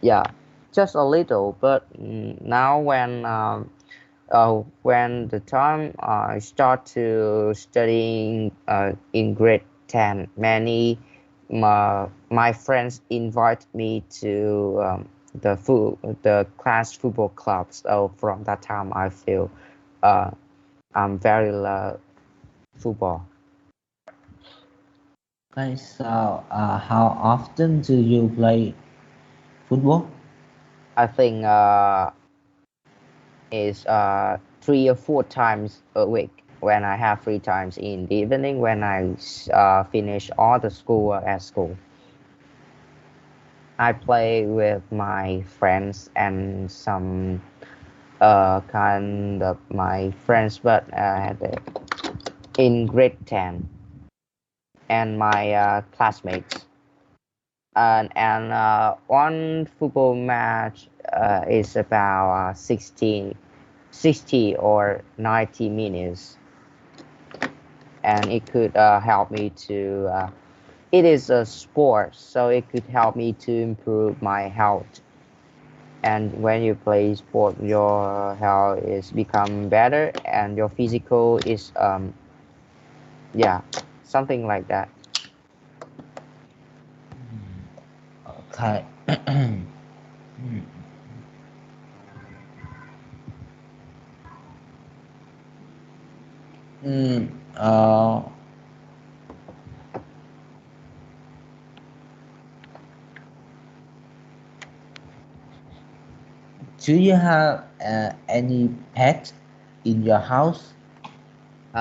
yeah, just a little. But now when the time I start to studying in grade 10, my friends invite me to the class football club. So from that time, I feel uh, I'm very love football. Okay, so how often do you play football? I think is 3 or 4 times a week when I have free times in the evening when I finish all the schoolwork at school. I play with my friends and some kind of my friends, but in grade 10 and my classmates. And one football match is about 60 or 90 minutes, and it could help me to. It is a sport, so it could help me to improve my health. And when you play sport, your health is become better, and your physical is yeah, something like that. Okay. Mm, uh, do you have any pet in your house? No,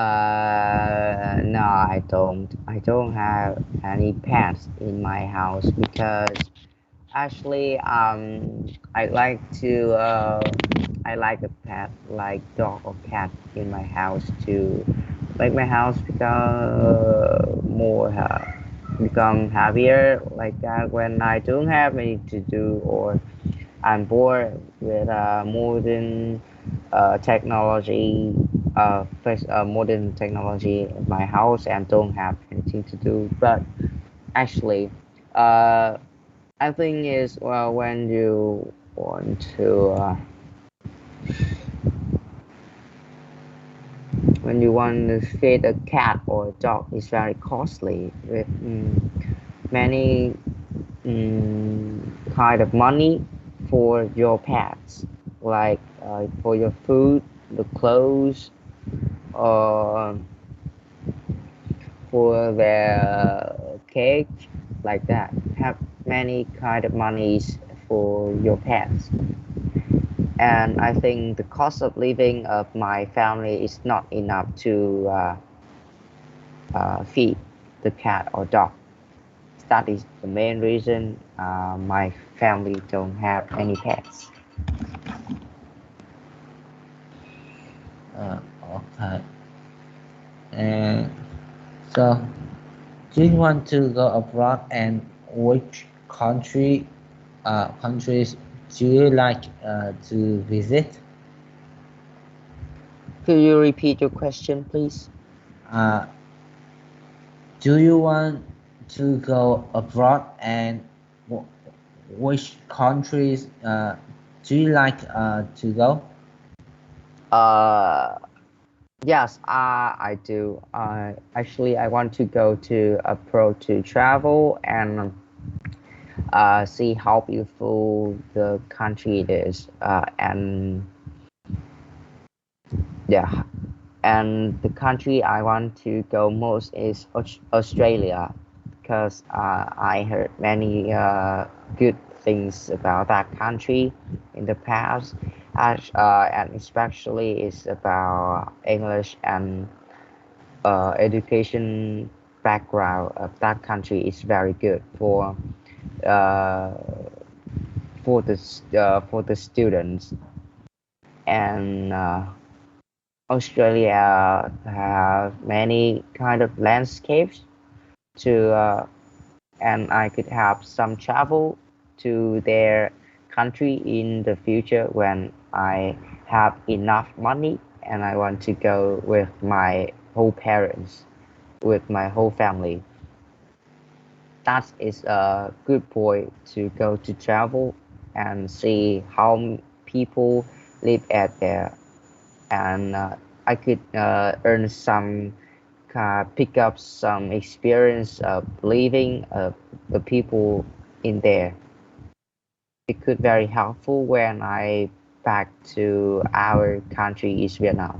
I don't. I don't have any pets in my house because actually, I like to, I like a pet like dog or cat in my house to make my house become happier like that when I don't have anything to do or I'm bored with modern technology in my house and don't have anything to do. But actually, uh, I think is well when you want to feed a cat or a dog is very costly with many kind of money for your pets, like for your food, the clothes, or for their cage, like that. Have many kind of monies for your pets, and I think the cost of living of my family is not enough to feed the cat or dog. That is the main reason my family don't have any pets. Okay. And so, do you want to go abroad, and which countries do you like to visit? Could you repeat your question, please? Uh, do you want to go abroad, and wh- which countries do you like to go? Uh, yes, I do. Actually, I want to go to abroad to travel and see how beautiful the country it is. And yeah, and the country I want to go most is Australia because I heard many good things about that country in the past, and especially is about English and education background of that country is very good uh, for the students and Australia have many kind of landscapes to and I could have some travel to their country in the future when I have enough money and I want to go with my whole parents, with my whole family. That is a good point to go to travel and see how people live at there, and I could pick up some experience of living the people in there. It could very helpful when I back to our country is Vietnam.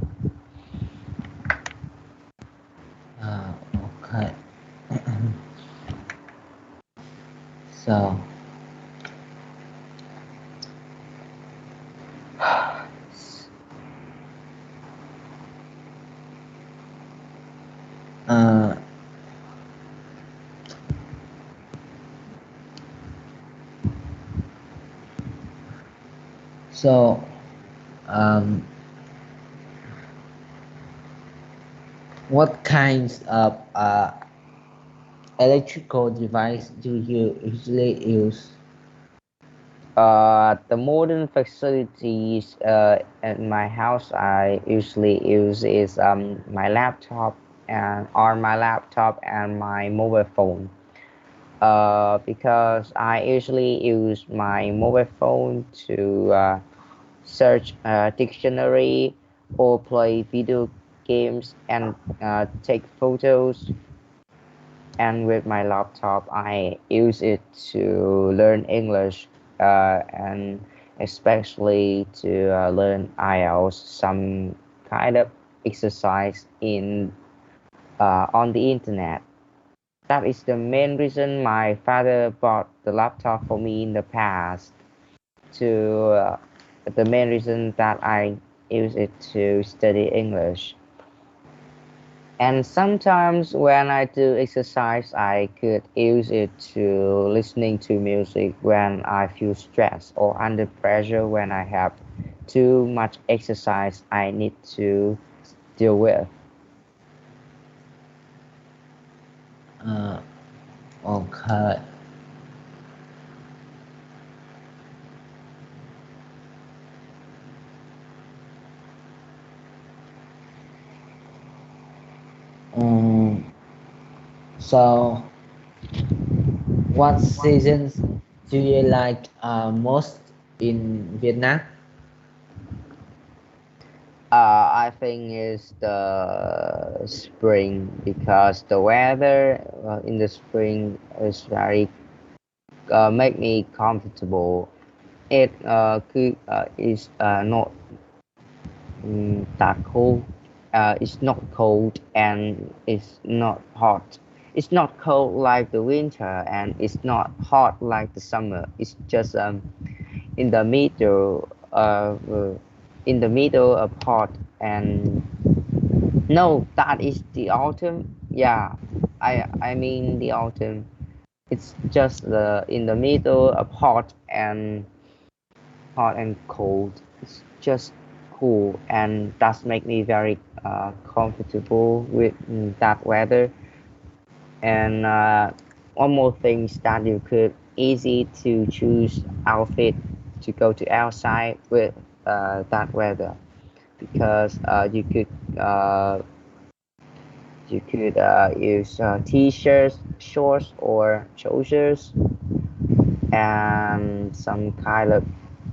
Okay. So, uh, so, um, what kinds of electrical device do you usually use? The modern facilities in my house I usually use is my laptop and on my laptop and my mobile phone. Because I usually use my mobile phone to search a dictionary or play video games and take photos and with my laptop, I use it to learn English, and especially to learn IELTS, some kind of exercise in on the internet. That is the main reason my father bought the laptop for me in the past. To the main reason that I use it to study English. And sometimes when I do exercise, I could use it to listening to music when I feel stressed or under pressure when I have too much exercise I need to deal with. Uh, okay. Um, so, what seasons do you like most in Vietnam? I think is the spring because the weather in the spring is very make me comfortable. It is not that cold. It's not cold and it's not hot. It's not cold like the winter and it's not hot like the summer. It's just in the middle of hot and no, that is the autumn. Yeah, I mean the autumn. It's just the in the middle of hot and cold. It's just cool, and that's make me very comfortable with that weather. And one more thing is that you could easy to choose outfit to go to outside with that weather because uh, you could use t-shirts, shorts, or trousers, and some kind of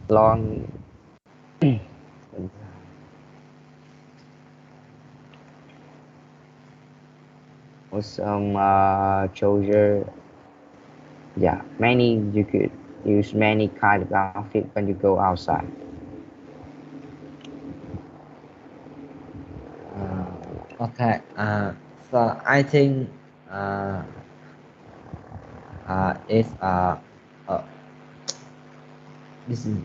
long or some trouser. Yeah, many you could use many kind of outfit when you go outside. Okay. So I think uh, it's uh, this is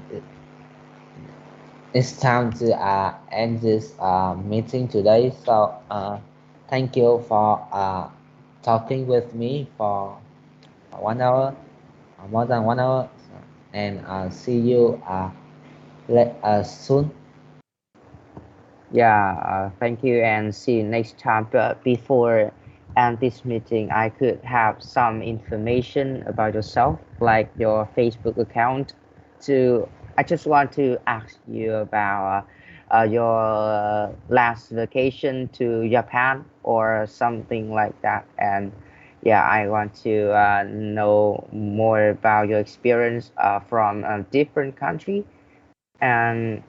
it's time to end this meeting today. So thank you for talking with me for 1 hour, more than 1 hour, and see you soon. Yeah, thank you and see you next time. But before end this meeting, I could have some information about yourself, like your Facebook account. To I just want to ask you about your last vacation to Japan or something like that. And yeah, I want to know more about your experience from a different country. And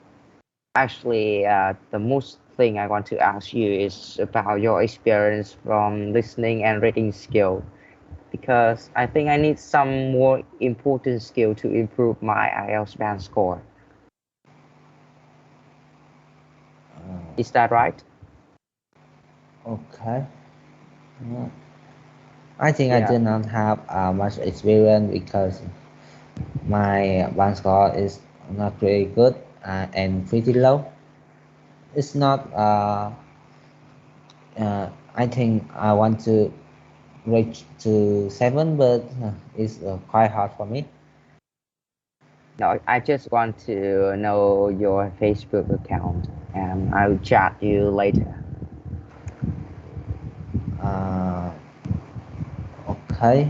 actually, the most thing I want to ask you is about your experience from listening and reading skill because I think I need some more important skill to improve my IELTS band score. Is that right? Okay. Uh, I think I Yeah. do not have much experience because my band score is not really good and pretty low. It's not. I think I want to reach to 7, but it's quite hard for me. No, I just want to know your Facebook account and I'll chat you later. Uh, okay.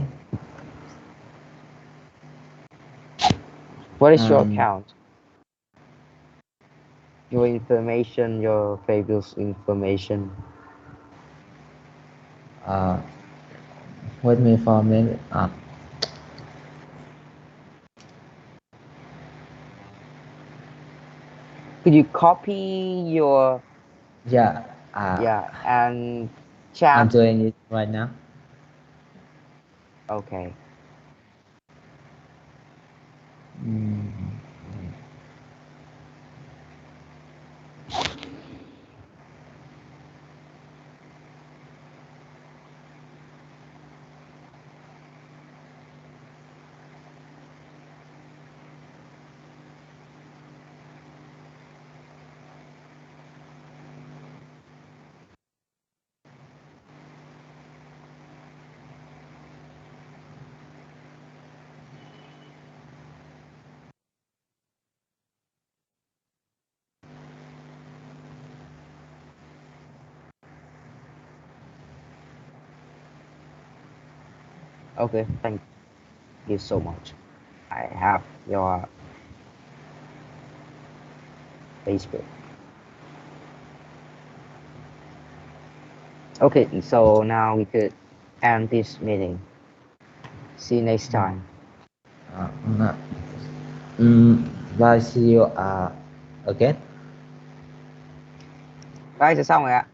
What is your Um, account? Your information, your Facebook information. uh, Wait me for a minute. Could you copy your Yeah. yeah and I'm chat doing it right now. Okay. Mm, Okay. Thank you so much. I have your Facebook. Okay. So now we could end this meeting. See you next mm, time. no. Mm, bye, see you again. Bye. Xong rồi ạ.